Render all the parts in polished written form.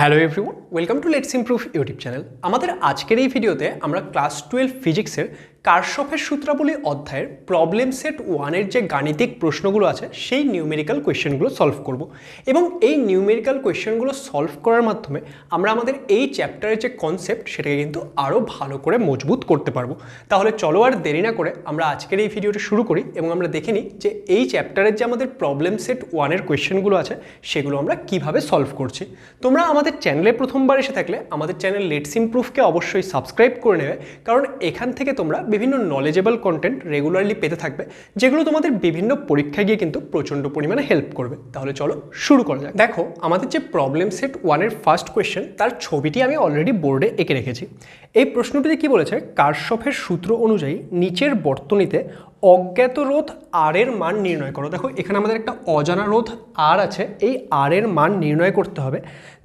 Hello everyone, welcome to let's improve YouTube channel. আমাদের আজকের এই ভিডিওতে আমরা ক্লাস 12 ফিজিক্সের কারশফের সূত্রাবলী অধ্যায়ের প্রবলেম সেট 1-এর যে গাণিতিক প্রশ্নগুলো আছে সেই নিউমেরিক্যাল কোয়েশ্চেনগুলো সলভ করব এবং এই নিউমেরিক্যাল কোয়েশ্চেনগুলো সলভ করার মাধ্যমে আমরা আমাদের এই চ্যাপ্টারের যে কনসেপ্ট সেটাকে কিন্তু আরও ভালো করে মজবুত করতে পারবো। তাহলে চলো আর দেরি না করে আমরা আজকের এই ভিডিওটা শুরু করি এবং আমরা দেখে নিই যে এই চ্যাপ্টারের যে আমাদের প্রবলেম সেট 1-এর কোয়েশ্চেনগুলো আছে সেগুলো আমরা কিভাবে সলভ করছি। তোমরা আমাদের চ্যানেলে প্রথমবার এসে থাকলে আমাদের চ্যানেল লেটস ইমপ্রুভকে অবশ্যই সাবস্ক্রাইব করে নেবে, কারণ এখান থেকে তোমরা বিভিন্ন নলেজেবল কন্টেন্ট রেগুলারলি পেতে থাকবে, যেগুলো তোমাদের বিভিন্ন পরীক্ষায় গিয়ে কিন্তু প্রচণ্ড পরিমাণে হেল্প করবে। তাহলে চলো শুরু করা যাক। দেখো, আমাদের যে প্রবলেম সেট 1-এর ফার্স্ট কোয়েশ্চেন তার ছবিটি আমি অলরেডি বোর্ডে এঁকে রেখেছি। এই প্রশ্নটিতে কি বলেছে, কারশফের সূত্র অনুযায়ী নিচের বর্তনীতে অজ্ঞাত রোধ আর এর মান নির্ণয় করো। দেখো, এখানে আমাদের একটা অজানা রোধ আর আছে, এই আর এর মান নির্ণয় করতে হবে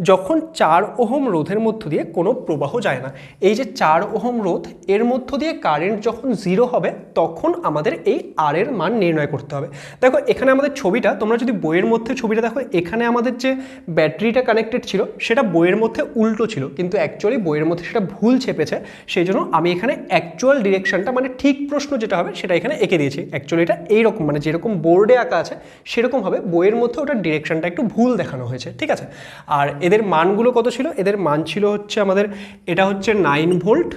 যখন 4 ওহম রোধের মধ্য দিয়ে কোনো প্রবাহ যায় না। এই যে 4 ওহম রোধ, এর মধ্য দিয়ে কারেন্ট যখন 0 হবে তখন আমাদের এই আর এর মান নির্ণয় করতে হবে। দেখো, এখানে আমাদের ছবিটা, তোমরা যদি বইয়ের মধ্যে ছবিটা দেখো, এখানে আমাদের যে ব্যাটারিটা কানেক্টেড ছিল সেটা বইয়ের মধ্যে উল্টো ছিল, কিন্তু অ্যাকচুয়ালি বইয়ের মধ্যে সেটা ভুল ছেপেছে। সেই জন্য আমি এখানে অ্যাকচুয়াল ডিরেকশনটা, মানে ঠিক প্রশ্ন যেটা হবে সেটা এখানে এঁকে দিয়েছি। অ্যাকচুয়ালি এটা এইরকম, মানে যেরকম বোর্ডে আঁকা আছে সেরকম হবে, বইয়ের মধ্যে ওটার ডিরেকশনটা একটু ভুল দেখানো হয়েছে, ঠিক আছে। আর এদের মানগুলো কত ছিল, এদের মান ছিল হচ্ছে আমাদের, এটা হচ্ছে 9 ভোল্ট,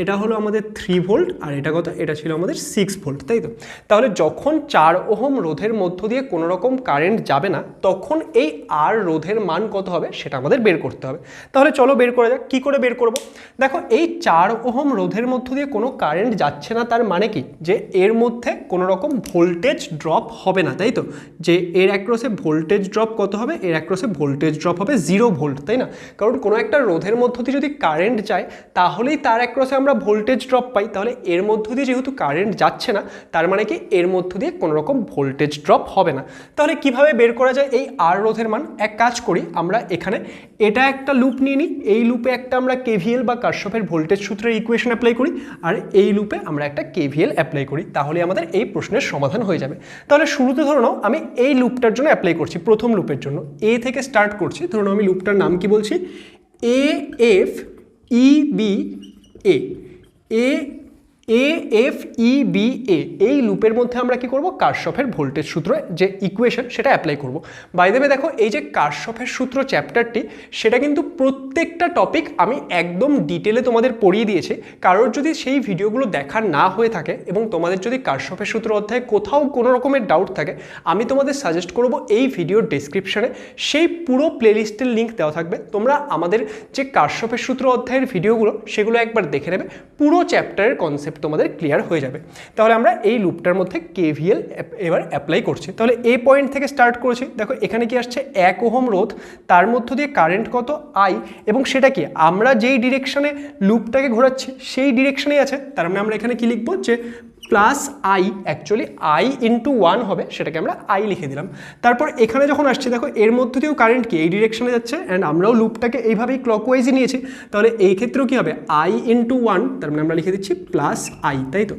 এটা হলো আমাদের 3 ভোল্ট, আর এটা কত, এটা ছিল আমাদের 6 ভোল্ট, তাই তো। তাহলে যখন 4 ওহম রোধের মধ্য দিয়ে কোনো রকম কারেন্ট যাবে না তখন এই আর রোধের মান কত হবে সেটা আমাদের বের করতে হবে। তাহলে চলো বের করা যাক। কী করে বের করব? দেখো, এই 4 ওহম রোধের মধ্য দিয়ে কোনো কারেন্ট যাচ্ছে না, তার মানে কি, যে এর মধ্যে কোনো রকম ভোল্টেজ ড্রপ হবে না, তাই তো। যে এর অ্যাক্রসে ভোল্টেজ ড্রপ কত হবে, এর অ্যাক্রসে ভোল্টেজ ড্রপ হবে 0 ভোল্ট, তাই না। কারণ কোনো একটা রোধের মধ্য দিয়ে যদি কারেন্ট যায় তাহলেই তার অ্যাক্রসে আমরা ভোল্টেজ ড্রপ পাই। তাহলে এর মধ্য দিয়ে যেহেতু কারেন্ট যাচ্ছে না, তার মানে কি এর মধ্য দিয়ে কোনো রকম ভোল্টেজ ড্রপ হবে না। তাহলে কিভাবে বের করা যায় এই আর রোধের মান? এক কাজ করি, আমরা এখানে এটা একটা লুপ নিয়ে নিই, এই লুপে একটা আমরা কেভিএল বা কারশফের ভোল্টেজ সূত্রের ইকুয়েশন অ্যাপ্লাই করি, আর এই লুপে আমরা একটা কেভিএল অ্যাপ্লাই করি, তাহলে আমাদের এই প্রশ্নের সমাধান হয়ে যাবে। তাহলে শুরুতে ধরে নাও আমি এই লুপটার জন্য অ্যাপ্লাই করছি, প্রথম লুপের জন্য এ থেকে স্টার্ট করছি। ধরে নাও আমি লুপটার নাম কি বলছি, A F E B A, F E B A. এই লুপের মধ্যে আমরা কি করব, কারশফের ভোল্টেজ সূত্র যে ইকুয়েশন সেটা অ্যাপ্লাই করব। বাই দ্য ওয়ে, দেখো, এই যে কারশফের সূত্র চ্যাপ্টারটি, সেটা কিন্তু প্রত্যেকটা টপিক আমি একদম ডিটেলে তোমাদের পড়িয়ে দিয়েছি। কারোর যদি সেই ভিডিওগুলো দেখার না হয়ে থাকে এবং তোমাদের যদি কারশফের সূত্র অধ্যায়ে কোথাও কোনো রকমের ডাউট থাকে, আমি তোমাদের সাজেস্ট করব এই ভিডিওর ডেসক্রিপশনে সেই পুরো প্লেলিস্টের লিঙ্ক দেওয়া থাকবে। তোমরা আমাদের যে কারশফের সূত্র অধ্যায়ের ভিডিওগুলো সেগুলো একবার দেখে নেবে, পুরো চ্যাপ্টারের কনসেপ্ট তোমাদের ক্লিয়ার হয়ে যাবে। তাহলে আমরা এই লুপটার মধ্যে কেভিএল এবার অ্যাপ্লাই করছি। তাহলে এ পয়েন্ট থেকে স্টার্ট করেছি। দেখো, এখানে কি আসছে, 1 ওহম রোধ, তার মধ্য দিয়ে কারেন্ট কত, আই, এবং সেটা কি আমরা যেই ডিরেকশনে লুপটাকে ঘোরাচ্ছি সেই ডিরেকশনেই আছে। তার মানে আমরা এখানে কি লিখবো, যে plus I, actually I into 1 হবে, সেটাকে আমরা আই লিখে দিলাম। তারপর এখানে যখন আসছি, দেখো এর মধ্যে দিয়েও কারেন্ট কি এই ডিরেকশনে যাচ্ছে, অ্যান্ড আমরাও লুপটাকে এইভাবেই ক্লকওয়াইজই নিয়েছি। তাহলে এই ক্ষেত্রেও কী হবে, আই ইন্টু 1, তার মানে আমরা লিখে দিচ্ছি প্লাস আই, তাই তো।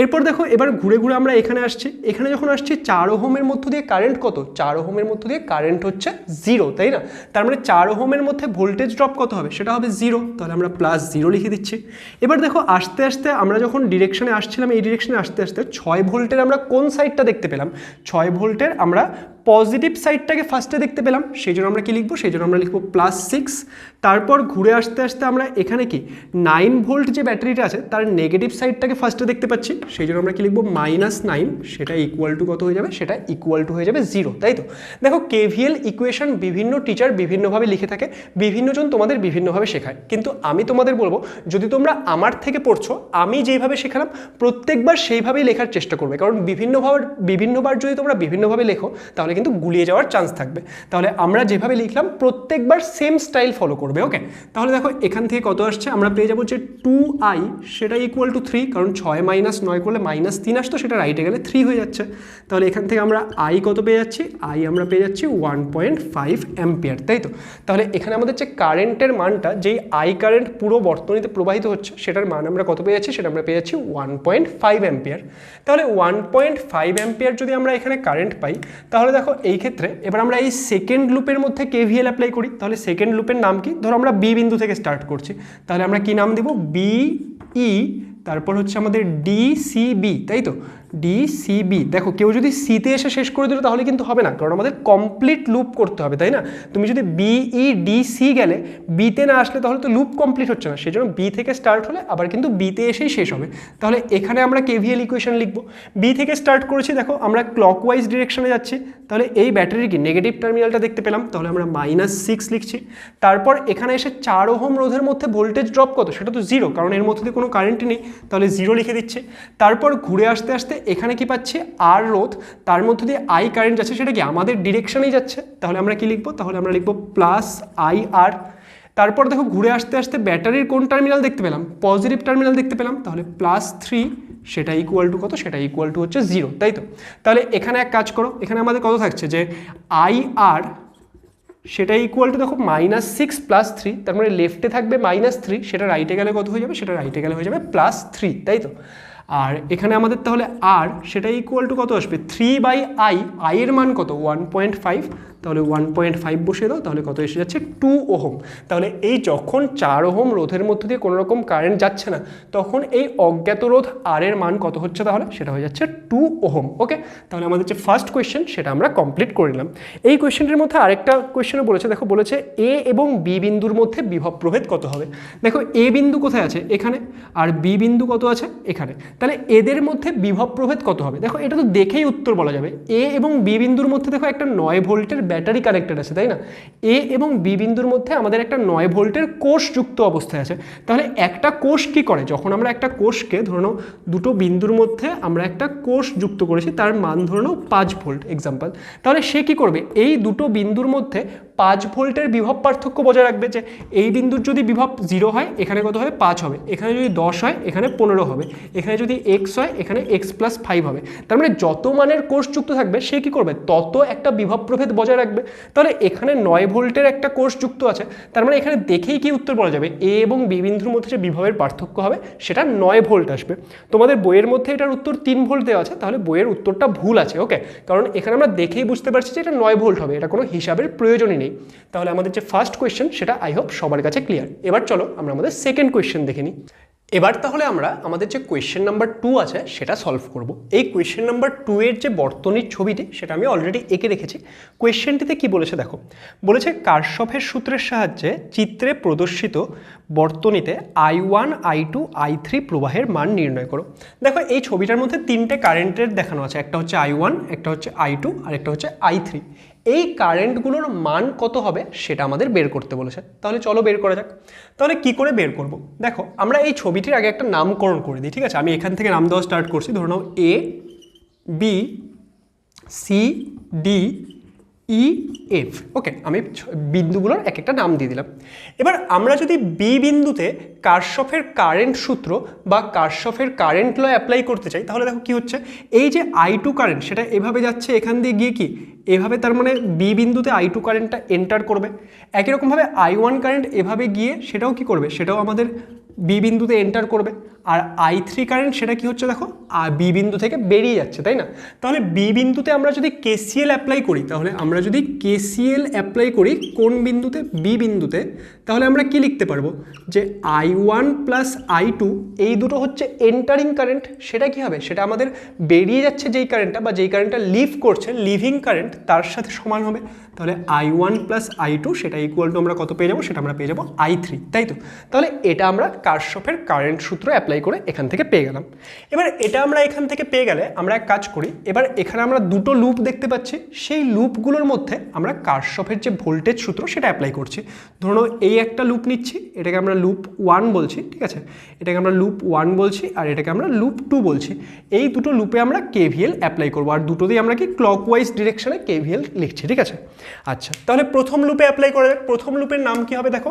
এরপর দেখো, এবার ঘুরে ঘুরে আমরা এখানে আসছি। এখানে যখন আসছি 4 ওহমের মধ্য দিয়ে কারেন্ট কত, 4 ওহমের মধ্য দিয়ে কারেন্ট হচ্ছে 0, তাই না। তার মানে 4 ওহমের মধ্যে ভোল্টেজ ড্রপ কত হবে, সেটা হবে 0, তাহলে আমরা প্লাস 0 লিখে দিচ্ছি। এবার দেখো, আস্তে আস্তে আমরা যখন ডিরেকশনে আসছিলাম, এই ডিরেকশনে আস্তে আস্তে 6 ভোল্টের আমরা কোন সাইডটা দেখতে পেলাম, 6 ভোল্টের আমরা পজিটিভ সাইডটাকে ফার্স্টে দেখতে পেলাম। সেই জন্য আমরা কি লিখবো, সেই জন্য আমরা লিখবো +6। তারপর ঘুরে আসতে আসতে আমরা এখানে কি 9 ভোল্ট যে ব্যাটারিটা আছে তার নেগেটিভ সাইডটাকে ফার্স্টে দেখতে পাচ্ছি। সেই জন্য আমরা কি লিখবো, -9, সেটা ইকুয়াল টু কত হয়ে যাবে, সেটা ইকুয়াল টু হয়ে যাবে 0, তাই তো। দেখো, কেভিএল ইকুয়েশন বিভিন্ন টিচার বিভিন্নভাবে লিখে থাকে, বিভিন্নজন তোমাদের বিভিন্নভাবে শেখায়, কিন্তু আমি তোমাদের বলবো, যদি তোমরা আমার থেকে পড়ছো, আমি যেইভাবে শেখালাম প্রত্যেকবার সেইভাবেই লেখার চেষ্টা করবে, কারণ বিভিন্নবার যদি তোমরা বিভিন্নভাবে লেখো তাহলে কিন্তু গুলিয়ে যাওয়ার চান্স থাকবে। তাহলে আমরা যেভাবে লিখলাম প্রত্যেকবার সেম স্টাইল ফলো করবে, ওকে। তাহলে দেখো, এখান থেকে কত আসছে, আমরা পেয়ে যাবো যে 2i, সেটা ইকুয়াল টু 3, কারণ 6 - 9 করলে -3 আসতো, সেটা রাইটে গেলে 3 হয়ে যাচ্ছে। তাহলে এখান থেকে আমরা আই কত পেয়ে যাচ্ছি, আই আমরা পেয়ে যাচ্ছি 1.5 অ্যাম্পিয়ার, তাই তো। তাহলে এখানে আমাদের যে কারেন্টের মানটা, যেই আই কারেন্ট পুরো বর্তনীতে প্রবাহিত হচ্ছে, সেটার মান আমরা কত পেয়ে যাচ্ছি, সেটা আমরা পেয়ে যাচ্ছি 1.5 অ্যাম্পিয়ার। তাহলে 1.5 অ্যাম্পিয়ার যদি আমরা এখানে কারেন্ট পাই, তাহলে দেখো দেখো এই ক্ষেত্রে এবার আমরা এই সেকেন্ড লুপের মধ্যে কেভিএল অ্যাপ্লাই করি। তাহলে সেকেন্ড লুপের নাম কি, ধরো আমরা বি বিন্দু থেকে স্টার্ট করছি, তাহলে আমরা কি নাম দেব, বিই, তারপর হচ্ছে আমাদের ডিসিবি, তাই তো, ডিসিবি। দেখো কেউ যদি সিতে এসে শেষ করে দিল তাহলে কিন্তু হবে না, কারণ আমাদের কমপ্লিট লুপ করতে হবে, তাই না। তুমি যদি বিই ডিসি গেলে বিতে না আসলে তাহলে তো লুপ কমপ্লিট হচ্ছে না, সেই জন্য বি থেকে স্টার্ট হলে আবার কিন্তু বিতে এসেই শেষ হবে। তাহলে এখানে আমরা কেভিএল ইকুয়েশন লিখবো। বি থেকে স্টার্ট করেছি, দেখো আমরা ক্লকওয়াইজ ডিরেকশনে যাচ্ছি, তাহলে এই ব্যাটারির কি নেগেটিভ টার্মিনালটা দেখতে পেলাম, তাহলে আমরা -6 লিখছি। তারপর এখানে এসে 4 ওহম রোধের মধ্যে ভোল্টেজ ড্রপ কত, সেটা তো 0, কারণ এর মধ্যে কোনো কারেন্টই নেই, তাহলে 0 লিখে দিচ্ছে। তারপর ঘুরে আসতে আসতে এখানে কি পাচ্ছি, আর রোধ, তার মধ্যে দিয়ে আই কারেন্ট যাচ্ছে, সেটা কি আমাদের ডিরেকশনেই যাচ্ছে, তাহলে আমরা কি লিখবো, তাহলে আমরা লিখবো +IR। তারপর দেখো ঘুরে আসতে আসতে ব্যাটারির কোন টার্মিনাল দেখতে পেলাম, পজিটিভ টার্মিনাল দেখতে পেলাম, তাহলে +3, সেটা ইকুয়াল টু কত, সেটা ইকুয়াল টু হচ্ছে 0, তাই তো। তাহলে এখানে এক কাজ করো, এখানে আমাদের কত থাকছে যে IR সেটা ইকুয়াল টু দেখো -6 + 3, তার মানে লেফটে থাকবে -3, সেটা রাইটে গেলে কত হয়ে যাবে, সেটা রাইটে গেলে হয়ে যাবে +3, তাই তো। আর এখানে আমাদের তাহলে আর সেটা ইকুয়াল টু কত আসবে, 3/I, আই এর মান কত 1.5, তাহলে 1.5 বসিয়ে দাও, তাহলে কত এসে যাচ্ছে 2 ওহম। তাহলে এই যখন 4 ওহম রোধের মধ্যে দিয়ে কোনো রকম কারেন্ট যাচ্ছে না, তখন এই অজ্ঞাত রোধ আর এর মান কত হচ্ছে, তাহলে সেটা হয়ে যাচ্ছে 2 ওহম। ওকে, তাহলে আমাদের যে ফার্স্ট কোয়েশ্চেন সেটা আমরা কমপ্লিট করে নিলাম। এই কোয়েশ্চেনটির মধ্যে আরেকটা কোয়েশ্চেনও বলেছে, দেখো বলেছে এ এবং বি বিন্দুর মধ্যে বিভব প্রভেদ কত হবে। দেখো এ বিন্দু কোথায় আছে, এখানে, আর বি বিন্দু কত আছে, এখানে, তাহলে এদের মধ্যে বিভব প্রভেদ কত হবে। দেখো এটা তো দেখেই উত্তর বলা যাবে, এ এবং বি বিন্দুর মধ্যে দেখো একটা 9 ভোল্টের ব্যাটারি কানেক্টেড আছে, তাই না। এ এবং বি বিন্দুর মধ্যে আমাদের একটা 9 ভোল্টের কোষ যুক্ত অবস্থায় আছে। তাহলে একটা কোষ কি করে, যখন আমরা একটা কোষকে ধরে নাও দুটো বিন্দুর মধ্যে আমরা একটা কোষ যুক্ত করেছি, তার মান ধরে নাও 5 ভোল্ট এক্সাম্পল, তাহলে সে কি করবে, এই দুটো বিন্দুর মধ্যে 5 ভোল্টের বিভব পার্থক্য বজায় রাখবে। যে এই বিন্দুর যদি বিভব 0 হয় এখানে কত হবে, 5 হবে, এখানে যদি 10 হয় এখানে 15 হবে, এখানে যদি x হয় এখানে x+5 হবে। তার মানে যত মানের কোষ যুক্ত থাকবে সে কি করবে, তত একটা বিভব প্রভেদ বজায় রাখবে। তাহলে এখানে 9 ভোল্টের একটা কোষ যুক্ত আছে, তার মানে এখানে দেখেই কি উত্তর বলা যাবে, এ এবং বি বিন্দুর মধ্যে যে বিভবের পার্থক্য হবে সেটা 9 ভোল্ট আসবে। তোমাদের বইয়ের মধ্যে এটার উত্তর 3 ভোল্ট দেওয়া আছে, তাহলে বইয়ের উত্তরটা ভুল আছে। ওকে, কারণ এখানে আমরা দেখেই বুঝতে পারছি যে এটা 9 ভোল্ট হবে, এটা কোনো হিসাবের প্রয়োজনই নেই। তাহলে আমাদের যে ফার্স্ট কোয়েশ্চেন সেটা আই হোপ সবার কাছে ক্লিয়ার। এবার চলো আমরা আমাদের সেকেন্ড কোয়েশ্চেন দেখে নিই। এবার তাহলে আমরা আমাদের যে কোয়েশ্চেন নাম্বার 2 আছে সেটা সলভ করব। এই কোয়েশ্চেন নাম্বার 2 এর যে বর্তনীর ছবিটি সেটা আমি অলরেডি এঁকে রেখেছি। কোয়েশ্চেনটিতে কি বলেছে দেখো, বলেছে কারশফের সূত্রের সাহায্যে চিত্রে প্রদর্শিত বর্তনীতে I1, I2, I3 প্রবাহের মান নির্ণয় করো। দেখো এই ছবিটার মধ্যে 3টে কারেন্টের দেখানো আছে, একটা হচ্ছে I1, একটা হচ্ছে I2 আর একটা হচ্ছে I3। এই কারেন্টগুলোর মান কত হবে সেটা আমাদের বের করতে বলেছে। তাহলে চলো বের করা যাক। তাহলে কি করে বের করব, দেখো আমরা এই ছবিটির আগে একটা নামকরণ করে দিই, ঠিক আছে। আমি এখান থেকে নাম দেওয়া স্টার্ট করছি, ধরে নাও A, B, C, D, E, F। ওকে, আমি বিন্দুগুলোর এক একটা নাম দিয়ে দিলাম। এবার আমরা যদি বি বিন্দুতে কারশফের কারেন্ট সূত্র বা কারশফের কারেন্ট ল অ্যাপ্লাই করতে চাই, তাহলে দেখো কি হচ্ছে, এই যে I2 কারেন্ট সেটা এভাবে যাচ্ছে, এখান দিয়ে গিয়ে কি এভাবে, তার মানে বি বিন্দুতে I2 কারেন্টটা এন্টার করবে। একই রকমভাবে I1 কারেন্ট এভাবে গিয়ে সেটাও কি করবে, সেটাও আমাদের বি বিন্দুতে এন্টার করবে। আর I3 কারেন্ট সেটা কি হচ্ছে দেখো, বি বিন্দু থেকে বেরিয়ে যাচ্ছে, তাই না। তাহলে বি বিন্দুতে আমরা যদি KCL অ্যাপ্লাই করি, তাহলে আমরা যদি KCL অ্যাপ্লাই করি কোন বিন্দুতে, বি বিন্দুতে, তাহলে আমরা কি লিখতে পারবো যে I1 প্লাস I2 এই দুটো হচ্ছে এন্টারিং কারেন্ট, সেটা কি হবে, সেটা আমাদের বেরিয়ে যাচ্ছে যেই কারেন্টটা বা যেই কারেন্টটা লিভ করছে, লিভিং কারেন্ট, তার সাথে সমান হবে। তাহলে I1 প্লাস I2 সেটা ইকুয়াল টু আমরা কত পেয়ে যাবো, সেটা আমরা পেয়ে যাবো I3, তাই তো। তাহলে এটা আমরা কারশফের কারেন্ট সূত্র অ্যাপ্লাই করে এখান থেকে পেয়ে গেলাম। এবার এটা আমরা এখান থেকে পেয়ে গেলে আমরা এক কাজ করি, এবার এখানে আমরা দুটো লুপ দেখতে পাচ্ছি, সেই লুপগুলোর মধ্যে আমরা কারশফের যে ভোল্টেজ সূত্র সেটা অ্যাপ্লাই করছি। ধরো এই একটা লুপ নিচ্ছি, এটাকে আমরা লুপ 1 বলছি, ঠিক আছে, এটাকে আমরা লুপ 1 বলছি, আর এটাকে আমরা লুপ 2 বলছি। এই দুটো লুপে আমরা KVL অ্যাপ্লাই করবো, আর দুটোতেই আমরা কি ক্লকওয়াইজ ডিরেকশনে KVL লিখছি, ঠিক আছে। আচ্ছা, তাহলে প্রথম লুপে অ্যাপ্লাই করা যাক। প্রথম লুপের নাম কি হবে দেখো,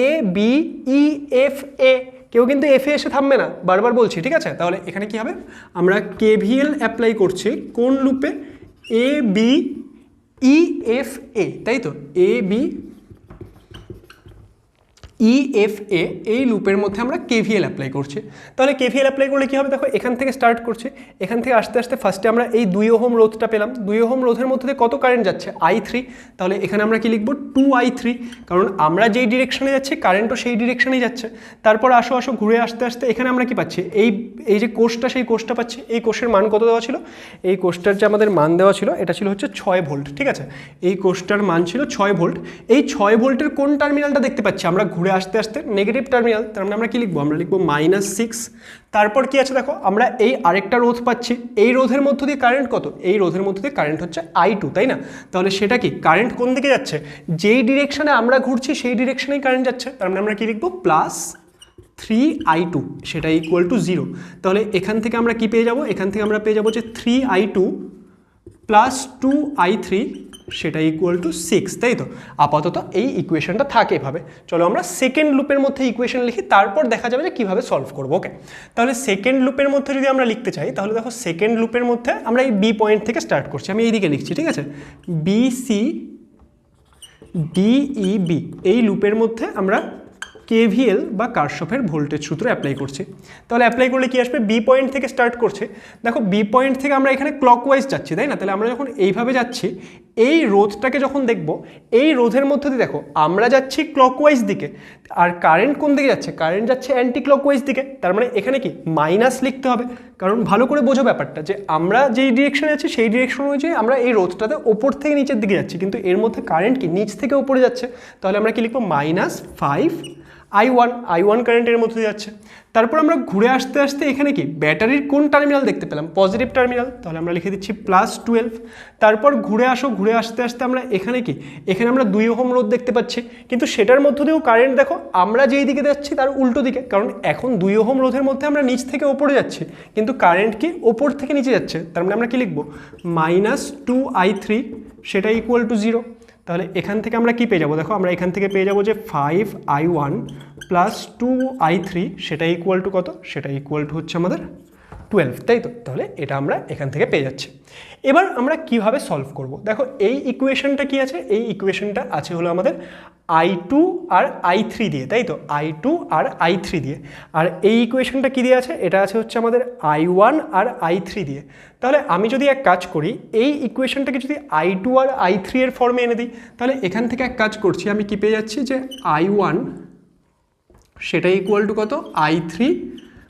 ABEFA। কেউ কিন্তু এফে এসে থামবে না, বারবার বলছি, ঠিক আছে। তাহলে এখানে কি হবে, আমরা KVL অ্যাপ্লাই করছি কোন লুপে, ABEFA, তাই তো, AB EFA এই লুপের মধ্যে আমরা KVL অ্যাপ্লাই করছি। তাহলে KVL অ্যাপ্লাই করলে কী হবে দেখো, এখান থেকে স্টার্ট করছি, এখান থেকে আস্তে আস্তে ফার্স্টে আমরা এই 2 ওহম রোধটা পেলাম, 2 ওহম রোধের মধ্যে দিয়ে কত কারেন্ট যাচ্ছে I3, তাহলে এখানে আমরা কি লিখবো 2I3, কারণ আমরা যেই ডিরেকশনে যাচ্ছি কারেন্টও সেই ডিরেকশনেই যাচ্ছে। তারপর আসো ঘুরে আসতে আসতে এখানে আমরা কি পাচ্ছি, এই যে কোষটা, সেই কোষটা পাচ্ছি। এই কোষের মান কত দেওয়া ছিল, এই কোষটার যে আমাদের মান দেওয়া ছিল এটা ছিল হচ্ছে 6 ভোল্ট, ঠিক আছে। এই কোষটার মান ছিল 6 ভোল্ট। এই 6 ভোল্টের কোন টার্মিনালটা দেখতে পাচ্ছি আমরা ঘুরে আসতে আসতে, নেগেটিভ টার্মিনাল, তার মানে আমরা কি লিখবো, আমরা লিখবো -6। তারপর কি আছে দেখো, আমরা এই আরেকটা রোধ পাচ্ছি, এই রোধের মধ্য দিয়ে কারেন্ট কত, এই রোধের মধ্য দিয়ে কারেন্ট হচ্ছে I2, তাই না। তাহলে সেটা কি, কারেন্ট কোন দিকে যাচ্ছে, যেই ডিরেকশনে আমরা ঘুরছি সেই ডিরেকশনেই কারেন্ট যাচ্ছে, তার মানে আমরা কি লিখবো +3I2, সেটা ইকুয়াল টু 0। তাহলে এখান থেকে আমরা কি পেয়ে যাব, এখান থেকে আমরা পেয়ে যাবো যে 3I2 + 2I3, সেটা ইকুয়াল টু 6, তাই তো। আপাতত এই ইকুয়েশনটা থাকে এভাবে। চলো আমরা সেকেন্ড লুপের মধ্যে ইকুয়েশন লিখি, তারপর দেখা যাবে যে কীভাবে সলভ করবো। ওকে, তাহলে সেকেন্ড লুপের মধ্যে যদি আমরা লিখতে চাই, তাহলে দেখো সেকেন্ড লুপের মধ্যে আমরা এই বি পয়েন্ট থেকে স্টার্ট করছি, আমি এইদিকে লিখছি, ঠিক আছে। BCDEB এই লুপের মধ্যে আমরা KVL বা কারশফের ভোল্টেজ সূত্র অ্যাপ্লাই করছি। তাহলে অ্যাপ্লাই করলে কি আসবে, বি পয়েন্ট থেকে স্টার্ট করছে, দেখো বি পয়েন্ট থেকে আমরা এখানে ক্লকওয়াইজ যাচ্ছি, তাই না। তাহলে আমরা যখন এইভাবে যাচ্ছি, এই রোধটাকে যখন দেখব, এই রোধের মধ্যে দিয়ে দেখো আমরা যাচ্ছি ক্লকওয়াইজ দিকে, আর কারেন্ট কোন দিকে যাচ্ছে, কারেন্ট যাচ্ছে অ্যান্টি ক্লকওয়াইজ দিকে। তার মানে এখানে কি মাইনাস লিখতে হবে, কারণ ভালো করে বোঝো ব্যাপারটা, যে আমরা যেই ডিরেকশনে যাচ্ছি সেই ডিরেকশন অনুযায়ী আমরা এই রোধটাতে ওপর থেকে নিচের দিকে যাচ্ছি, কিন্তু এর মধ্যে কারেন্ট কি নিচ থেকে ওপরে যাচ্ছে। তাহলে আমরা কি লিখবো, -5I1 কারেন্টের মধ্যে যাচ্ছে। তারপর আমরা ঘুরে আসতে আসতে এখানে কি ব্যাটারির কোন টার্মিনাল দেখতে পেলাম, পজিটিভ টার্মিনাল, তাহলে আমরা লিখে দিচ্ছি +12। তারপর ঘুরে আসতে আসতে আমরা এখানে কি, এখানে আমরা 2 ওহম রোধ দেখতে পাচ্ছি, কিন্তু সেটার মধ্য দিয়েও কারেন্ট দেখো আমরা যেই দিকে যাচ্ছি তার উল্টো দিকে, কারণ এখন 2 ওহম রোধের মধ্যে আমরা নিচ থেকে ওপরে যাচ্ছি, কিন্তু কারেন্ট কি ওপর থেকে নিচে যাচ্ছে। তার মানে আমরা কি লিখবো, -2I3, সেটা ইকুয়াল টু 0। তাহলে এখান থেকে আমরা কি পেয়ে যাবো, দেখো আমরা এখান থেকে পেয়ে যাবো যে 5I1 + 2I3, সেটা ইকুয়াল টু কত, সেটা ইকুয়াল টু হচ্ছে আমাদের 12, তাই তো। তাহলে এটা আমরা এখান থেকে পেয়ে যাচ্ছি। এবার আমরা কিভাবে সলভ করব, দেখো এই ইকুয়েশনটা কি আছে, এই ইকুয়েশনটা আছে হলো আমাদের I2 আর I3 দিয়ে, তাই তো, I2 আর I3 দিয়ে। আর এই ইকুয়েশনটা কি দিয়ে আছে, এটা আছে হচ্ছে আমাদের I1 আর I3 দিয়ে। তাহলে আমি যদি এক কাজ করি, এই ইকুয়েশনটাকে যদি I2 আর I3 এর ফর্মে এনে দিই, তাহলে এখান থেকে এক কাজ করছি, আমি কি পেয়ে যাচ্ছি যে I1 সেটা ইকুয়াল টু কত, I3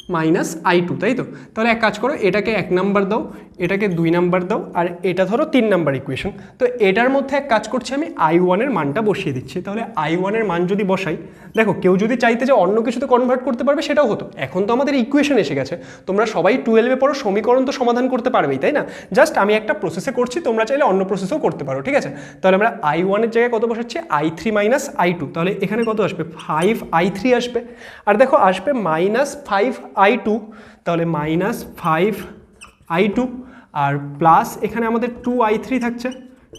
- I2, তাই তো। তাহলে এক কাজ করো, এটাকে 1 নাম্বার দাও, এটাকে 2 নাম্বার দাও, আর এটা ধরো 3 নাম্বার ইকুয়েশন। তো এটার মধ্যে এক কাজ করছি, আমি I1 এর মানটা বসিয়ে দিচ্ছি। তাহলে I1 এর মান যদি বসাই, দেখো কেউ যদি চাইতে যে অন্য কিছুতে কনভার্ট করতে পারবে সেটাও হতো, এখন তো আমাদের ইকুয়েশন এসে গেছে। তোমরা সবাই 12-এ পড়ো, সমীকরণ তো সমাধান করতে পারবেই, তাই না। জাস্ট আমি একটা প্রসেসে করছি, তোমরা চাইলে অন্য প্রসেসেও করতে পারো, ঠিক আছে। তাহলে আমরা I1 এর জায়গায় কত বসাচ্ছি, I3 - I2, তাহলে এখানে কত আসবে, 5I3 আসবে, আর দেখো আসবে -5I2, তাহলে -5I2 আর প্লাস এখানে আমাদের 2I3 থাকছে,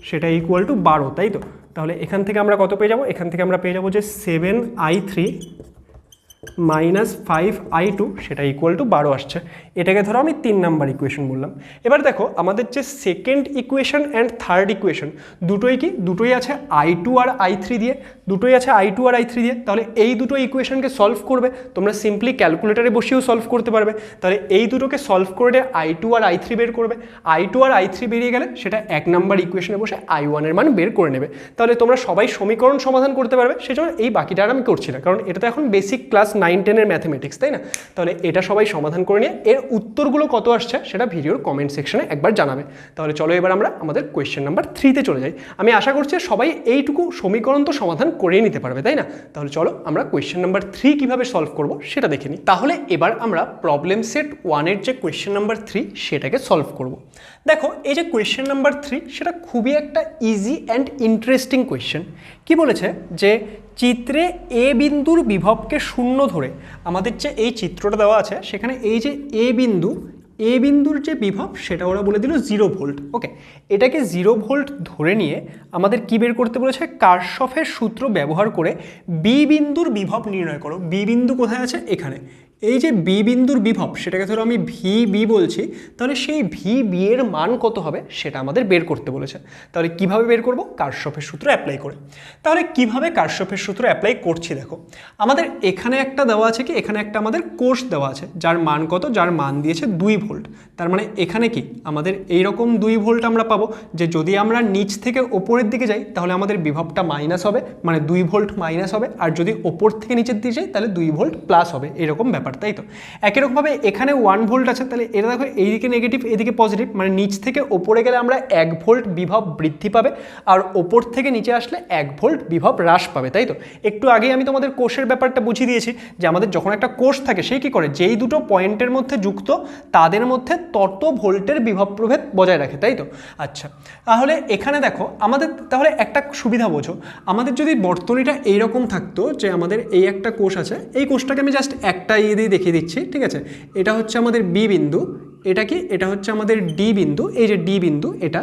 সেটা ইকুয়াল টু 12, তাই তো। তাহলে এখান থেকে আমরা কত পেয়ে যাবো, এখান থেকে আমরা পেয়ে যাবো যে 7I3 -5I2, সেটা ইকুয়াল টু 12 আসছে। এটাকে ধরো আমি 3 নাম্বার ইকুয়েশন বললাম। এবার দেখো আমাদের যে second equation and third equation দুটোই কি, দুটোই আছে I2 আর I3 দিয়ে, দুটোই আছে I2 আর I3 দিয়ে। তাহলে এই দুটো ইকুয়েশনকে সলভ করবে, তোমরা সিম্পলি ক্যালকুলেটারে বসেও সলভ করতে পারবে। তাহলে এই দুটোকে সলভ করে I2 আর I3 বের করবে, I2 আর I3 বেরিয়ে গেলে সেটা 1 নাম্বার ইকুয়েশনে বসে I1 এর মান বের করে নেবে। তাহলে তোমরা সবাই সমীকরণ সমাধান করতে পারবে, সেজন্য এই বাকিটা আর আমি করছি না, কারণ এটা তো এখন বেসিক ক্লাস 9-10 এর ম্যাথমেটিক্স, তাই না। তাহলে এটা সবাই সমাধান করে নিয়ে এর উত্তরগুলো কত আসছে সেটা ভিডিওর কমেন্ট সেকশনে একবার জানাবে। তাহলে চলো এবার আমরা আমাদের কোয়েশ্চেন নাম্বার 3-তে চলে যাই। আমি আশা করছি সবাই এইটুকু সমীকরণ তো সমাধান করেই নিতে পারবে, তাই না। তাহলে চলো আমরা কোয়েশ্চেন নাম্বার 3 কিভাবে সলভ করব সেটা দেখে নিই। তাহলে এবার আমরা প্রবলেম সেট 1-এর যে কোয়েশ্চেন নাম্বার 3 সেটাকে সলভ করব। দেখো এই যে কোয়েশ্চেন নাম্বার 3 সেটা খুবই একটা ইজি অ্যান্ড ইন্টারেস্টিং কোয়েশ্চেন। কি বলেছে যে চিত্রে এ বিন্দুর বিভবকে 0 ধরে, আমাদের যে এই চিত্রটা দেওয়া আছে সেখানে এই যে এ বিন্দুর যে বিভব সেটা ওরা বলে দিল 0 ভোল্ট। ওকে, এটাকে 0 ভোল্ট ধরে নিয়ে আমাদের কি বের করতে বলেছে, কারশফের সূত্র ব্যবহার করে বি বিন্দুর বিভব নির্ণয় করো। বি বিন্দু কোথায় আছে, এখানে। এই যে বি বিন্দুর বিভব সেটাকে ধরো আমি ভি বি বলছি, তাহলে সেই ভি বি এর মান কত হবে সেটা আমাদের বের করতে বলেছে। তাহলে কিভাবে বের করব? কারশফের সূত্র অ্যাপ্লাই করে। তাহলে কিভাবে কারশফের সূত্র অ্যাপ্লাই করছি দেখো, আমাদের এখানে একটা দেওয়া আছে কি, এখানে একটা আমাদের কোষ দেওয়া আছে যার মান কত, যার মান দিয়েছে 2 ভোল্ট। তার মানে এখানে কি আমাদের এইরকম 2 ভোল্ট আমরা পাবো, যে যদি আমরা নিচ থেকে ওপরের দিকে যাই তাহলে আমাদের বিভবটা মাইনাস হবে, মানে 2 ভোল্ট মাইনাস হবে, আর যদি ওপর থেকে নিচের দিকে যাই তাহলে 2 ভোল্ট প্লাস হবে, এরকম ব্যাপার, তাই তো। একই রকমভাবে এখানে 1 ভোল্ট আছে, তাহলে এটা দেখো এইদিকে নেগেটিভ এদিকে পজিটিভ, মানে নিচ থেকে ওপরে গেলে আমরা 1 ভোল্ট বিভব বৃদ্ধি পাবে, আর ওপর থেকে নিচে আসলে 1 ভোল্ট বিভব হ্রাস পাবে, তাই তো। একটু আগেই আমি তোমাদের কোষের ব্যাপারটা বুঝিয়ে দিয়েছি যে আমাদের যখন একটা কোষ থাকে সেই কি করে, যেই দুটো পয়েন্টের মধ্যে যুক্ত তাদের মধ্যে তত ভোল্টের বিভব প্রভেদ বজায় রাখে, তাই তো। আচ্ছা, তাহলে এখানে দেখো আমাদের তাহলে একটা সুবিধা বোঝো, আমাদের যদি বর্তনীটা এইরকম থাকতো যে আমাদের এই একটা কোষ আছে, এই কোষটাকে আমি জাস্ট একটা দিয়ে দেখিয়ে দিচ্ছি, ঠিক আছে। এটা হচ্ছে আমাদের বি বিন্দু, এটা কি, এটা হচ্ছে আমাদের ডি বিন্দু, এই যে ডি বিন্দু এটা,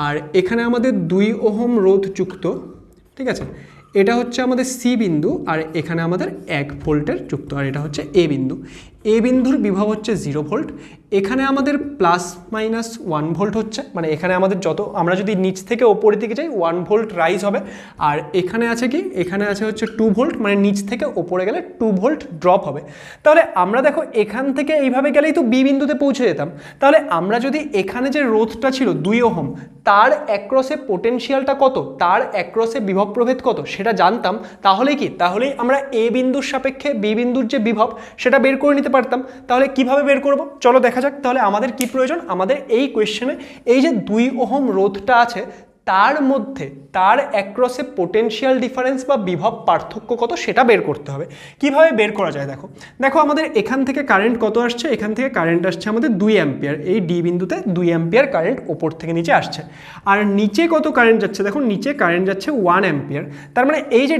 আর এখানে আমাদের 2 ওহম রোধ যুক্ত, ঠিক আছে। এটা হচ্ছে আমাদের সি বিন্দু, আর এখানে আমাদের 1 ভোল্টের যুক্ত, আর এটা হচ্ছে এ বিন্দু। এ বিন্দুর বিভব হচ্ছে 0 ভোল্ট, এখানে আমাদের প্লাস মাইনাস 1 ভোল্ট হচ্ছে, মানে এখানে আমাদের যত আমরা যদি নিচ থেকে ওপরের দিকে যাই 1 ভোল্ট রাইজ হবে, আর এখানে আছে কি, এখানে আছে হচ্ছে 2 ভোল্ট, মানে নিচ থেকে ওপরে গেলে 2 ভোল্ট ড্রপ হবে। তাহলে আমরা দেখো এখান থেকে এইভাবে গেলেই তো বি বিন্দুতে পৌঁছে যেতাম। তাহলে আমরা যদি এখানে যে রোধটা ছিল 2 ওহম, তার অ্যাক্রসে পোটেনশিয়ালটা কত, তার অ্যাক্রসে বিভব প্রভেদ কত সেটা জানতাম, তাহলে কি, তাহলেই আমরা এ বিন্দুর সাপেক্ষে বি বিন্দুর যে বিভব সেটা বের করে নিতে পারতাম। তাহলে কিভাবে বের করব চলো দেখা যাক। তাহলে আমাদের কি প্রয়োজন, আমাদের এই কোয়েশ্চেনে এই যে 2 ওহম রোধটা আছে তার মধ্যে তার অ্যাক্রসে পোটেনশিয়াল ডিফারেন্স বা বিভব পার্থক্য কত সেটা বের করতে হবে। কিভাবে বের করা যায় দেখো, দেখো আমাদের এখান থেকে কারেন্ট কত আসছে, এখান থেকে কারেন্ট আসছে আমাদের 2 অ্যাম্পিয়ার, এই ডি বিন্দুতে 2 অ্যাম্পিয়ার কারেন্ট ওপর থেকে নিচে আসছে। আর নিচে কত কারেন্ট যাচ্ছে দেখো, নিচে কারেন্ট যাচ্ছে 1 অ্যাম্পিয়ার। তার মানে এই যে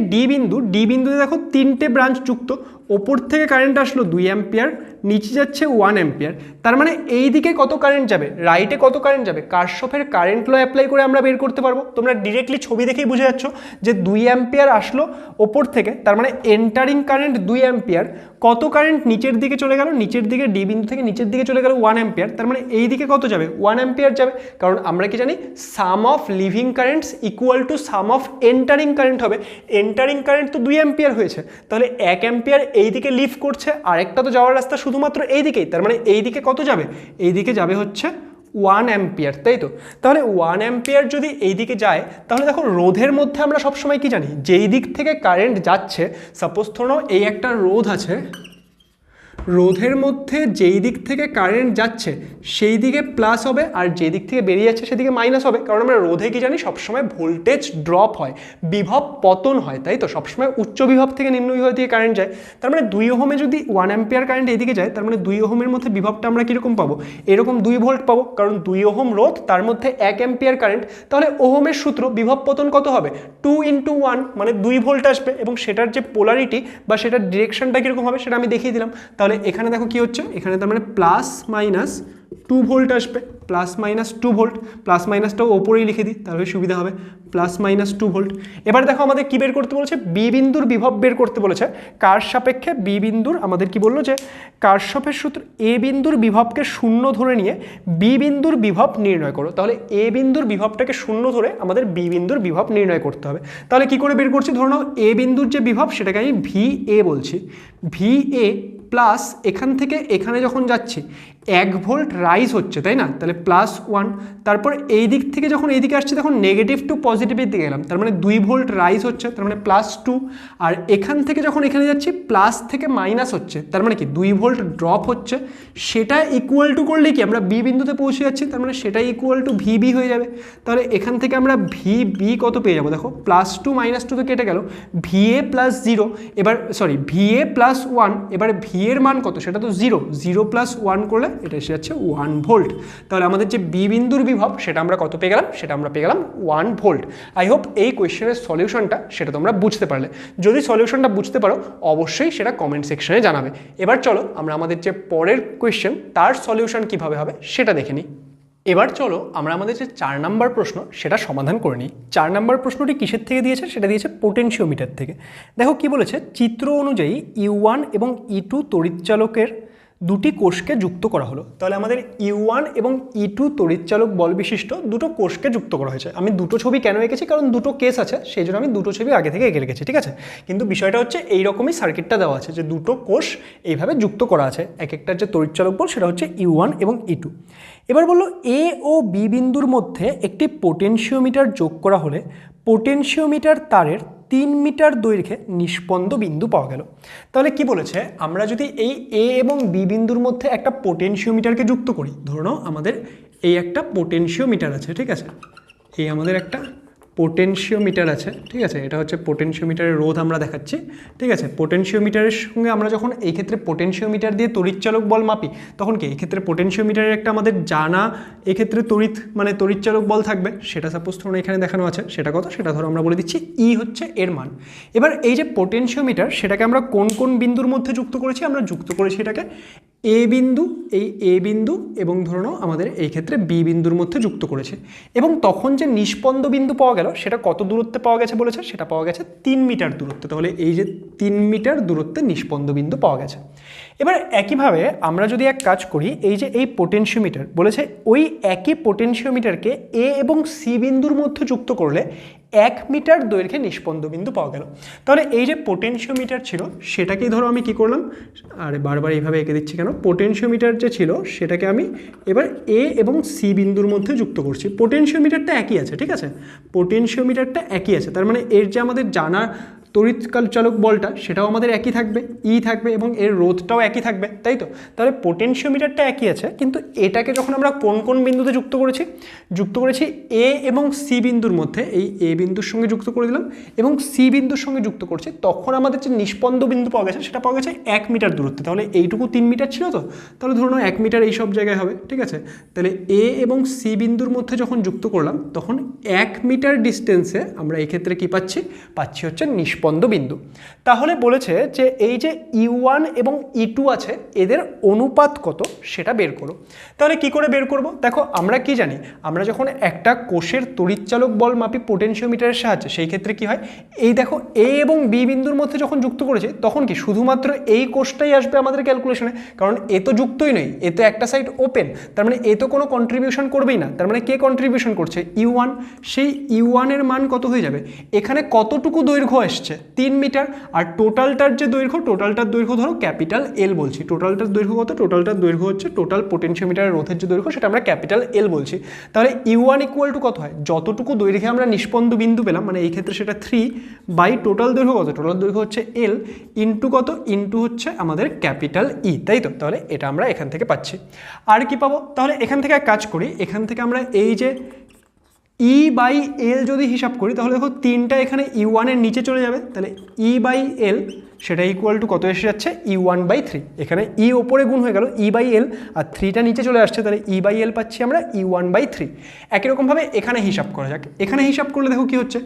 ডি বিন্দুতে দেখো 3টে ব্রাঞ্চ যুক্ত, ওপর থেকে কারেন্ট আসলো 2 অ্যাম্পিয়ার, নিচে যাচ্ছে 1 অ্যাম্পিয়ার। তার মানে এই দিকে কত কারেন্ট যাবে, রাইটে কত কারেন্ট যাবে, কারশফের কারেন্ট ল অ্যাপ্লাই করে আমরা বের করতে পারবো। তোমরা ডিরেক্টলি ছবি দেখেই বুঝে যাচ্ছ যে 2 অ্যাম্পিয়ার আসলো ওপর থেকে, তার মানে এন্টারিং কারেন্ট 2 অ্যাম্পিয়ার, কত কারেন্ট নিচের দিকে চলে গেল, নিচের দিকে ডি বিন্দু থেকে নিচের দিকে চলে গেল 1 অ্যাম্পিয়ার। তার মানে এই দিকে কত যাবে, 1 অ্যাম্পিয়ার যাবে, কারণ আমরা কি জানি sum of leaving currents equal to sum of entering current হবে। এন্টারিং কারেন্ট তো 2 অ্যাম্পিয়ার হয়েছে, তাহলে 1 অ্যাম্পিয়ার এই দিকে লিভ করছে, আরেকটা তো যাওয়ার রাস্তা শুধুমাত্র এই দিকেই, তার মানে এই দিকে কত যাবে, এই দিকে যাবে হচ্ছে 1 অ্যাম্পিয়ার, তাই তো। তাহলে 1 অ্যাম্পিয়ার যদি এই দিকে যায়, তাহলে দেখো রোধের মধ্যে আমরা সবসময় কি জানি, যেই দিক থেকে কারেন্ট যাচ্ছে, সাপোজ ধরো এই একটা রোধ আছে, রোধের মধ্যে যেই দিক থেকে কারেন্ট যাচ্ছে সেই দিকে প্লাস হবে, আর যেই দিক থেকে বেরিয়ে যাচ্ছে সেদিকে মাইনাস হবে, কারণ আমরা রোধে কি জানি সবসময় ভোল্টেজ ড্রপ হয়, বিভব পতন হয়, তাই তো। সবসময় উচ্চ বিভব থেকে নিম্ন বিভব থেকে কারেন্ট যায়। তার মানে 2 ওহমে যদি 1 অ্যাম্পিয়ার কারেন্ট এদিকে যায়, তার মানে 2 ওহমের মধ্যে বিভবটা আমরা কীরকম পাবো, এরকম 2 ভোল্ট পাবো, কারণ 2 ওহম রোধ তার মধ্যে 1 অ্যাম্পিয়ার কারেন্ট। তাহলে ওহমের সূত্র বিভব পতন কত হবে, 2 × 1 মানে 2 ভোল্ট আসবে, এবং সেটার যে পোলারিটি বা সেটার ডিরেকশনটা কীরকম হবে সেটা আমি দেখিয়ে দিলাম। তাহলে এখানে দেখো কি হচ্ছে, এখানে তার মানে প্লাস মাইনাস 2 ভোল্ট আসবে, প্লাস মাইনাস 2 ভোল্ট, প্লাস মাইনাসটাও ওপরেই লিখে দিই তাহলে সুবিধা হবে, প্লাস মাইনাস 2 ভোল্ট। এবার দেখো আমাদের কি বের করতে বলেছে, বি বিন্দুর বিভব বের করতে বলেছে। কার সাপেক্ষে বি বিন্দুর আমাদের কি বললো যে কারশফের সূত্র এ বিন্দুর বিভবকে 0 ধরে নিয়ে বি বিন্দুর বিভব নির্ণয় করো। তাহলে এ বিন্দুর বিভবটাকে 0 ধরে আমাদের বি বিন্দুর বিভব নির্ণয় করতে হবে। তাহলে কি করে বের করছি, ধরে নাও এ বিন্দুর যে বিভব সেটাকে আমি ভি এ বলছি, ভি এ প্লাস এখান থেকে এখানে যখন যাচ্ছি 1 ভোল্ট রাইজ হচ্ছে, তাই না, তাহলে +1। তারপর এই দিক থেকে যখন এইদিকে আসছে তখন নেগেটিভ টু পজিটিভের দিকে গেলাম, তার মানে 2 ভোল্ট রাইজ হচ্ছে, তার মানে +2। আর এখান থেকে যখন এখানে যাচ্ছি প্লাস থেকে মাইনাস হচ্ছে, তার মানে কি 2 ভোল্ট ড্রপ হচ্ছে, সেটা ইকুয়াল টু করলে কি আমরা বি বিন্দুতে পৌঁছে যাচ্ছি, তার মানে সেটা ইকুয়াল টু ভিবি হয়ে যাবে। তাহলে এখান থেকে আমরা ভিবি কত পেয়ে যাবো, দেখো +2 -2 তো কেটে গেল, ভিএ +0, এবার সরি ভিএ +1, এবার ভি এর মান কত সেটা তো 0, 0 + 1 করলে এটা এসে যাচ্ছে 1 ভোল্ট। তাহলে আমাদের যে বি বিন্দুর বিভব সেটা আমরা কত পেয়ে গেলাম, সেটা আমরা পেয়ে গেলাম 1 ভোল্ট। আই হোপ এই কোয়েশ্চেনের সলিউশনটা সেটা তোমরা বুঝতে পারলে। যদি সলিউশনটা বুঝতে পারো অবশ্যই সেটা কমেন্ট সেকশনে জানাবে। এবার চলো আমরা আমাদের যে পরের কোয়েশ্চেন তার সলিউশন কিভাবে হবে সেটা দেখে নিই। এবার চলো আমরা আমাদের যে 4 নাম্বার প্রশ্ন সেটা সমাধান করে নিই। 4 নাম্বার প্রশ্নটি কিসের থেকে দিয়েছে? সেটা দিয়েছে পোটেনশিওমিটার থেকে। দেখো কি বলেছে, চিত্র অনুযায়ী U1 এবং E2 তড়িৎচালকের দুটি কোষকে যুক্ত করা হলো। তাহলে আমাদের U1 এবং E2 তড়িৎচালক বল বিশিষ্ট দুটো কোষকে যুক্ত করা হয়েছে। আমি দুটো ছবি কেন এঁকেছি? কারণ দুটো কেস আছে, সেই জন্য আমি দুটো ছবি আগে থেকে এঁকে রেখেছি, ঠিক আছে? কিন্তু বিষয়টা হচ্ছে এইরকমই সার্কিটটা দেওয়া আছে যে দুটো কোষ এইভাবে যুক্ত করা আছে। এক একটার যে তড়িৎচালক বল সেটা হচ্ছে U1 এবং E2। এবার বললো এ ও বি বিন্দুর মধ্যে একটি পোটেনশিওমিটার যোগ করা হলে পোটেনশিওমিটার তারের 3 মিটার দৈর্ঘ্যে নিষ্পন্দ বিন্দু পাওয়া গেল। তাহলে কি বলেছে, আমরা যদি এই এ এবং বি বিন্দুর মধ্যে একটা পোটেনশিওমিটারকে যুক্ত করি, ধরে নাও আমাদের এই একটা পোটেনশিওমিটার আছে, ঠিক আছে? এই আমাদের একটা পোটেনশিওমিটার আছে, ঠিক আছে? এটা হচ্ছে পোটেনশিওমিটারের রোধ আমরা দেখাচ্ছি, ঠিক আছে? পোটেনশিওমিটারের সঙ্গে আমরা যখন এই ক্ষেত্রে পোটেনশিওমিটার দিয়ে তড়িৎচালক বল মাপি, তখন কি এই ক্ষেত্রে পোটেনশিওমিটারের একটা আমাদের জানা এক্ষেত্রে তড়িৎচালক বল থাকবে। সেটা সাপোজ ধরুন এখানে দেখানো আছে, সেটা কত? সেটা ধরো আমরা বলে দিচ্ছি ই হচ্ছে এর মান। এবার এই যে পোটেনশিওমিটার, সেটাকে আমরা কোন কোন বিন্দুর মধ্যে যুক্ত করেছি? আমরা যুক্ত করেছি এটাকে এ বিন্দু, এই এ বিন্দু এবং ধরে নাও আমাদের এই ক্ষেত্রে বি বিন্দুর মধ্যে যুক্ত করেছে। এবং তখন যে নিষ্পন্দ বিন্দু পাওয়া গেল সেটা কত দূরত্বে পাওয়া গেছে বলেছে? সেটা পাওয়া গেছে 3 মিটার দূরত্বে। তাহলে এই যে 3 মিটার দূরত্বে নিষ্পন্দ বিন্দু পাওয়া গেছে। এবার একইভাবে আমরা যদি এক কাজ করি, এই যে এই পোটেনশিওমিটার বলেছে ওই একই পোটেনশিওমিটারকে এ এবং সি বিন্দুর মধ্যে যুক্ত করলে 1 মিটার দৈর্ঘ্যে নিষ্পন্দ বিন্দু পাওয়া গেল। তাহলে এই যে পোটেনশিওমিটার ছিল সেটাকেই ধরো আমি কি করলাম, আরে বারবার এইভাবে এঁকে দিচ্ছি কেন? পোটেনশিওমিটার যে ছিল সেটাকে আমি এবার এ এবং সি বিন্দুর মধ্যে যুক্ত করছি। পোটেনশিওমিটারটা একই আছে, ঠিক আছে? পোটেনশিওমিটারটা একই আছে, তার মানে এর যে আমাদের জানা তড়িৎচালক বলটা সেটাও আমাদের একই থাকবে, ই থাকবে, এবং এর রোধটাও একই থাকবে, তাই তো? তাহলে পোটেনশিওমিটারটা একই আছে, কিন্তু এটাকে যখন আমরা কোন কোন বিন্দুতে যুক্ত করেছি এ এবং সি বিন্দুর মধ্যে, এই এ বিন্দুর সঙ্গে যুক্ত করে দিলাম এবং সি বিন্দুর সঙ্গে যুক্ত করছি, তখন আমাদের যে নিষ্পন্দ বিন্দু পাওয়া গেছে সেটা পাওয়া গেছে 1 মিটার দূরত্বে। তাহলে এইটুকু 3 মিটার ছিল, তো তাহলে ধরুন 1 মিটার এই সব জায়গায় হবে, ঠিক আছে? তাহলে এ এবং সি বিন্দুর মধ্যে যখন যুক্ত করলাম তখন 1 মিটার ডিস্টেন্সে আমরা এই ক্ষেত্রে কি পাচ্ছি হচ্ছে নিষ্পন্দ বিন্দু। তাহলে বলেছে যে এই যে U1 এবং E2 আছে এদের অনুপাত কত সেটা বের করো। তাহলে কি করে বের করব? দেখো আমরা কি জানি, আমরা যখন একটা কোষের তড়িৎচালক বল মাপি পোটেনশিওমিটারের সাহায্যে, সেই ক্ষেত্রে কি হয়, এই দেখো এ এবং বি বিন্দুর মধ্যে যখন যুক্ত করেছে তখন কি শুধুমাত্র এই কোষটাই আসবে আমাদের ক্যালকুলেশনে, কারণ এ তো যুক্তই নয়, এ তো একটা সাইড ওপেন, তার মানে এ তো কোনো কন্ট্রিবিউশন করবেই না। তার মানে কে কন্ট্রিবিউশন করছে? U1। সেই U1 এর মান কত হয়ে যাবে? এখানে কতটুকু দৈর্ঘ্য আসছে? 3 মিটার। আর টোটালটার যে দৈর্ঘ্য, টোটালটার দৈর্ঘ্য ধরো ক্যাপিটাল এল বলছি। টোটালটার দৈর্ঘ্য কত? টোটালটার দৈর্ঘ্য হচ্ছে টোটাল পোটেনশিওমিটারের রোধের যে দৈর্ঘ্য সেটা আমরা ক্যাপিটাল এল বলছি। তাহলে U1 ইকুয়াল টু কত হয়? যতটুকু দৈর্ঘ্যে আমরা নিষ্পন্দ বিন্দু পেলাম, মানে এই ক্ষেত্রে সেটা 3 বাই টোটাল দৈর্ঘ্য কত? টোটাল দৈর্ঘ্য হচ্ছে এল ইন্টু কত? ইন্টু হচ্ছে আমাদের ক্যাপিটাল ই, তাই তো? তাহলে এটা আমরা এখান থেকে পাচ্ছি। আর কি পাবো? তাহলে এখান থেকে এক কাজ করি, এখান থেকে আমরা এই যে ই বাই এল যদি হিসাব করি, তাহলে দেখো 3টা এখানে U1 এর নিচে চলে যাবে, তাহলে ই বাই এল সেটা ইকুয়াল টু কত এসে যাচ্ছে? U1/3। এখানে ই ওপরে গুণ হয়ে গেল ই বাই এল, আর 3টা নিচে চলে আসছে, তাহলে ই বাই এল পাচ্ছি আমরা U1/3। একই রকমভাবে এখানে হিসাব করা যাক। এখানে হিসাব করলে দেখো কি হচ্ছে,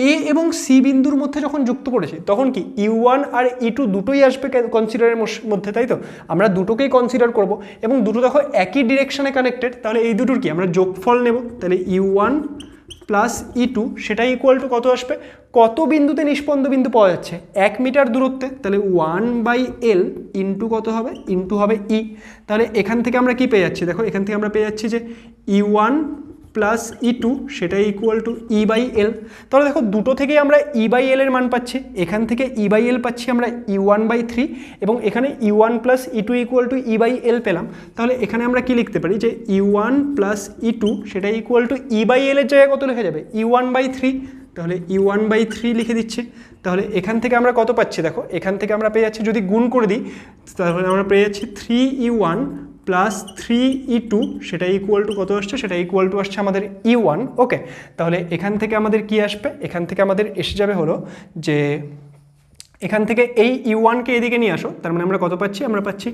এ এবং সি বিন্দুর মধ্যে যখন যুক্ত করেছি তখন কি U1 আর E2 দুটোই আসবে কনসিডারের মধ্যে, তাই তো? আমরা দুটোকেই কনসিডার করব এবং দুটো দেখো একই ডিরেকশনে কানেক্টেড, তাহলে এই দুটোর কি আমরা যোগফল নেব। তাহলে U1 প্লাস E2 সেটা ইকুয়াল টু কত আসবে? কত বিন্দুতে নিষ্পন্দ বিন্দু পাওয়া যাচ্ছে? 1 মিটার দূরত্বে, তাহলে 1/L ইন্টু কত হবে? ইন্টু হবে ই। তাহলে এখান থেকে আমরা কি পেয়ে যাচ্ছি? দেখো এখান থেকে আমরা পেয়ে যাচ্ছি যে U1 প্লাস E2 সেটা equal to E by L. তাহলে দেখো দুটো থেকেই আমরা ই বাই এল এর মান পাচ্ছি। এখান থেকে ই বাই এল পাচ্ছি আমরা U1/3 এবং এখানে U1 plus E2 equal to E by L পেলাম। তাহলে এখানে আমরা কি লিখতে পারি যে U1 প্লাস E2 সেটা equal to E by L এর জায়গায় কত লেখা যাবে? U1/3। তাহলে U1/3 লিখে দিচ্ছি। তাহলে এখান থেকে আমরা কত পাচ্ছি? দেখো এখান থেকে আমরা পেয়ে যাচ্ছি, যদি গুণ করে দিই তাহলে আমরা পেয়ে যাচ্ছি 3E1 প্লাস 3E2 সেটা ইকুয়াল টু কত আসছে? সেটা ইকুয়াল টু আসছে আমাদের E1। ওকে, তাহলে এখান থেকে আমাদের কি আসবে? এখান থেকে আমাদের এসে যাবে হলো যে এখান থেকে এই U1কে এদিকে নিয়ে আসো, তার মানে আমরা কত পাচ্ছি? আমরা পাচ্ছি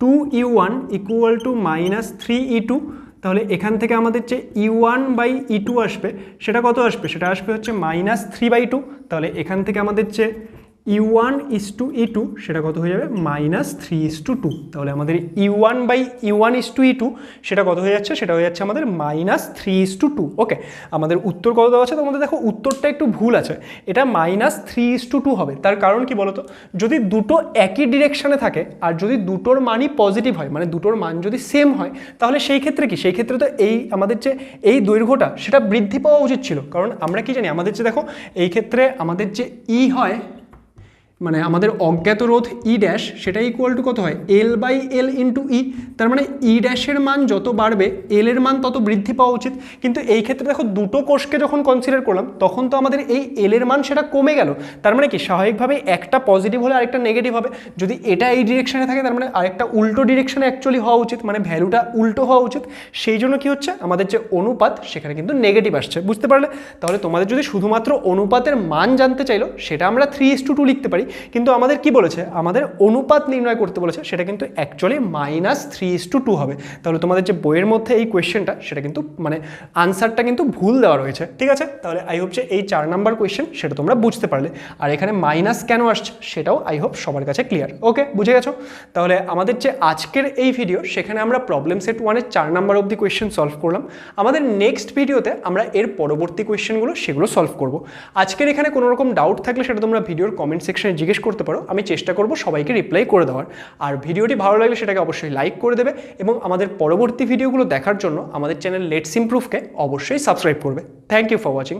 2U1 equal to minus 3E2। তাহলে এখান থেকে আমাদের যে U1/E2 আসবে সেটা কত আসবে? সেটা আসবে হচ্ছে -3/2। তাহলে এখান থেকে আমাদের যে E1:E2 সেটা কত হয়ে যাবে -3:2। তাহলে আমাদের E1/E1:E2 সেটা কত হয়ে যাচ্ছে, সেটা হয়ে যাচ্ছে আমাদের -3:2। ওকে, আমাদের উত্তর কত দেওয়া আছে, তোমাদের দেখো উত্তরটা একটু ভুল আছে, এটা -3:2 হবে। তার কারণ কি বলতো, যদি দুটো একই ডিরেকশানে থাকে আর যদি দুটোর মানই পজিটিভ হয়, মানে দুটোর মান যদি সেম হয়, তাহলে সেই ক্ষেত্রে কি, সেই ক্ষেত্রে তো এই আমাদের যে এই দৈর্ঘ্যটা সেটা বৃদ্ধি পাওয়া উচিত ছিল। কারণ আমরা কি জানি, আমাদের যে দেখো এই ক্ষেত্রে আমাদের যে ই হয়, মানে আমাদের অজ্ঞাত রোধ ই ড্যাশ, সেটা ইকুয়াল টু কত হয়, L/L ইন্টু ই। তার মানে ই ড্যাশের মান যত বাড়বে এল এর মান তত বৃদ্ধি পাওয়া উচিত। কিন্তু এই ক্ষেত্রে দেখো দুটো কোষকে যখন কনসিডার করলাম তখন তো আমাদের এই এল এর মান সেটা কমে গেল। তার মানে কি, স্বাভাবিকভাবে একটা পজিটিভ হলে আরেকটা নেগেটিভ হবে। যদি এটা এই ডিরেকশনে থাকে তার মানে আরেকটা উল্টো ডিরেকশনে অ্যাকচুয়ালি হওয়া উচিত, মানে ভ্যালুটা উল্টো হওয়া উচিত। সেই জন্য কি হচ্ছে, আমাদের যে অনুপাত সেখানে কিন্তু নেগেটিভ আসছে। বুঝতে পারলে? তাহলে তোমাদের যদি শুধুমাত্র অনুপাতের মান জানতে চাইলো সেটা আমরা 3:2 লিখতে পারি, কিন্তু আমাদের কি বলেছে, আমাদের অনুপাত নির্ণয় করতে বলেছে, সেটা কিন্তু অ্যাকচুয়ালি -3:2 হবে। তাহলে তোমাদের যে বইয়ের মধ্যে এই কোয়েশ্চেনটা সেটা কিন্তু মানে আনসারটা কিন্তু ভুল দেওয়া রয়েছে। ঠিক আছে, তাহলে আই হোপ যে এই 4 নাম্বার কোয়েশ্চেন সেটা তোমরা বুঝতে পারলে। আর এখানে মাইনাস কেন আসছে সেটাও আই হোপ সবার কাছে ক্লিয়ার। ওকে, বুঝে গেছো? তাহলে আমাদের যে আজকের এই ভিডিও সেখানে আমরা প্রবলেম সেট 1-এর 4 নাম্বার অবধি কোয়েশ্চেন সলভ করলাম। আমাদের নেক্সট ভিডিওতে আমরা এর পরবর্তী কোয়েশ্চেনগুলো সেগুলো সলভ করব। আজকের এখানে কোনো রকম ডাউট থাকলে সেটা তোমরা ভিডিওর কমেন্ট সেকশনে জিজ্ঞেস করতে পারো, আমি চেষ্টা করব সবাইকে রিপ্লাই করে দেওয়ার। আর ভিডিওটি ভালো লাগলে সেটাকে অবশ্যই লাইক করে দেবে এবং আমাদের পরবর্তী ভিডিওগুলো দেখার জন্য আমাদের চ্যানেল লেটস ইমপ্রুভকে অবশ্যই সাবস্ক্রাইব করবে। Thank you for watching.